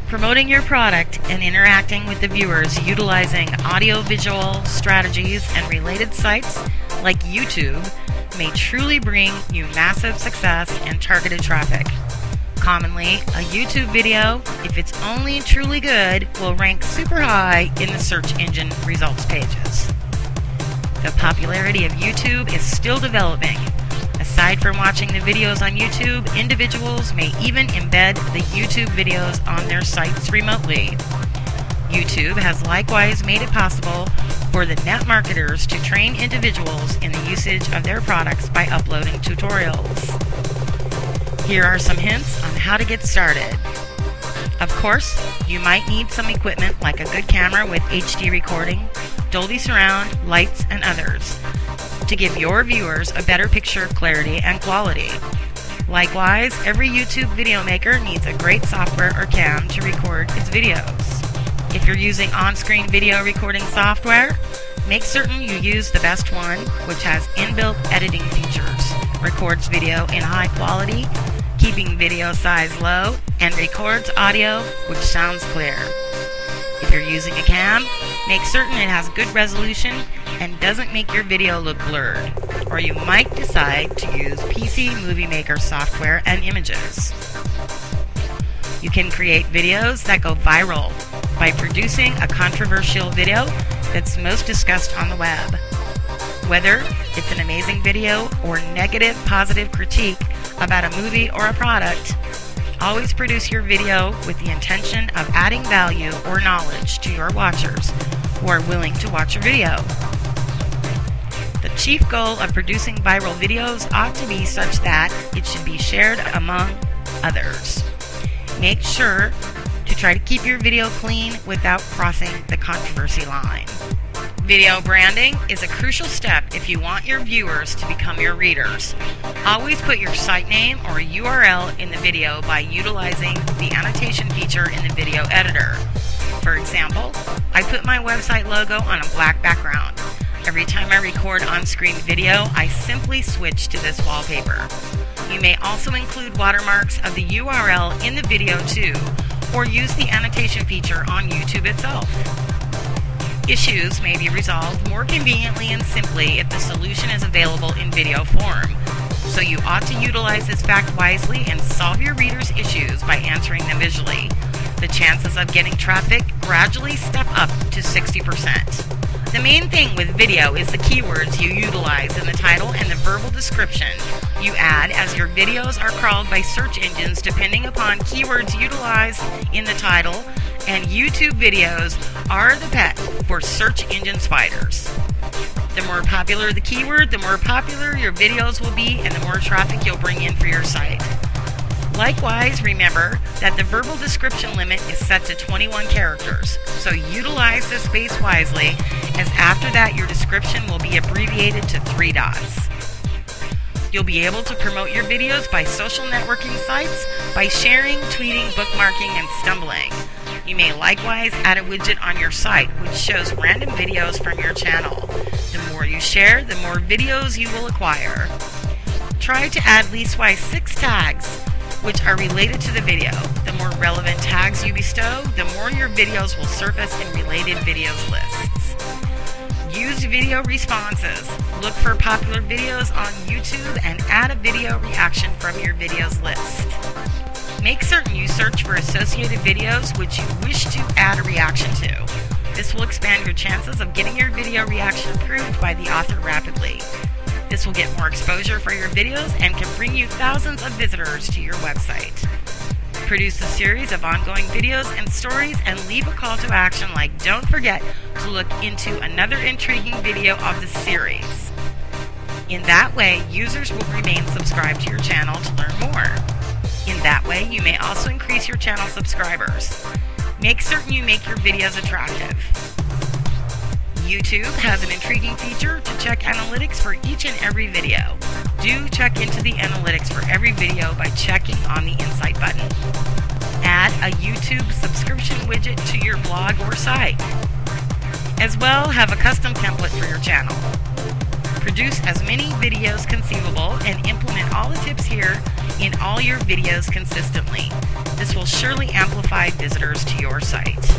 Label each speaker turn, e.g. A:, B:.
A: Promoting your product and interacting with the viewers utilizing audio-visual strategies and related sites like YouTube may truly bring you massive success and targeted traffic. Commonly, a YouTube video, if it's only truly good, will rank super high in the search engine results pages. The popularity of YouTube is still developing. Aside from watching the videos on YouTube, individuals may even embed the YouTube videos on their sites remotely. YouTube has likewise made it possible for the net marketers to train individuals in the usage of their products by uploading tutorials. Here are some hints on how to get started. Of course, you might need some equipment like a good camera with HD recording, Dolby Surround, lights, and others, to give your viewers a better picture clarity and quality. Likewise, every YouTube video maker needs a great software or cam to record its videos. If you're using on-screen video recording software, make certain you use the best one, which has inbuilt editing features, records video in high quality, keeping video size low, and records audio which sounds clear. If you're using a cam, make certain it has good resolution and doesn't make your video look blurred, or you might decide to use PC Movie Maker software and images. You can create videos that go viral by producing a controversial video that's most discussed on the web. Whether it's an amazing video or negative, positive critique about a movie or a product, always produce your video with the intention of adding value or knowledge to your watchers who are willing to watch your video. The chief goal of producing viral videos ought to be such that it should be shared among others. Make sure to try to keep your video clean without crossing the controversy line. Video branding is a crucial step if you want your viewers to become your readers. Always put your site name or URL in the video by utilizing the annotation feature in the video editor. For example, I put my website logo on a black background. Every time I record on-screen video, I simply switch to this wallpaper. You may also include watermarks of the URL in the video too, or use the annotation feature on YouTube itself. Issues may be resolved more conveniently and simply if the solution is available in video form. So you ought to utilize this fact wisely and solve your readers' issues by answering them visually. The chances of getting traffic gradually step up to 60%. The main thing with video is the keywords you utilize in the title and the verbal description you add, as your videos are crawled by search engines depending upon keywords utilized in the title, and YouTube videos are the pet for search engine spiders. The more popular the keyword, the more popular your videos will be and the more traffic you'll bring in for your site. Likewise, remember that the verbal description limit is set to 21 characters, so utilize this space wisely, as after that your description will be abbreviated to 3 dots. You'll be able to promote your videos by social networking sites, by sharing, tweeting, bookmarking, and stumbling. You may likewise add a widget on your site which shows random videos from your channel. The more you share, the more videos you will acquire. Try to add leastwise 6 tags which are related to the video. The more relevant tags you bestow, the more your videos will surface in related videos lists. Use video responses. Look for popular videos on YouTube and add a video reaction from your videos list. Make certain you search for associated videos which you wish to add a reaction to. This will expand your chances of getting your video reaction approved by the author rapidly. This will get more exposure for your videos and can bring you thousands of visitors to your website. Produce a series of ongoing videos and stories and leave a call to action like don't forget to look into another intriguing video of the series. In that way, users will remain subscribed to your channel to learn more. In that way, you may also increase your channel subscribers. Make certain you make your videos attractive. YouTube has an intriguing feature to check analytics for each and every video. Do check into the analytics for every video by checking on the Insight button. Add a YouTube subscription widget to your blog or site. As well, have a custom template for your channel. Produce as many videos conceivable and implement all the tips here in all your videos consistently. This will surely amplify visitors to your site.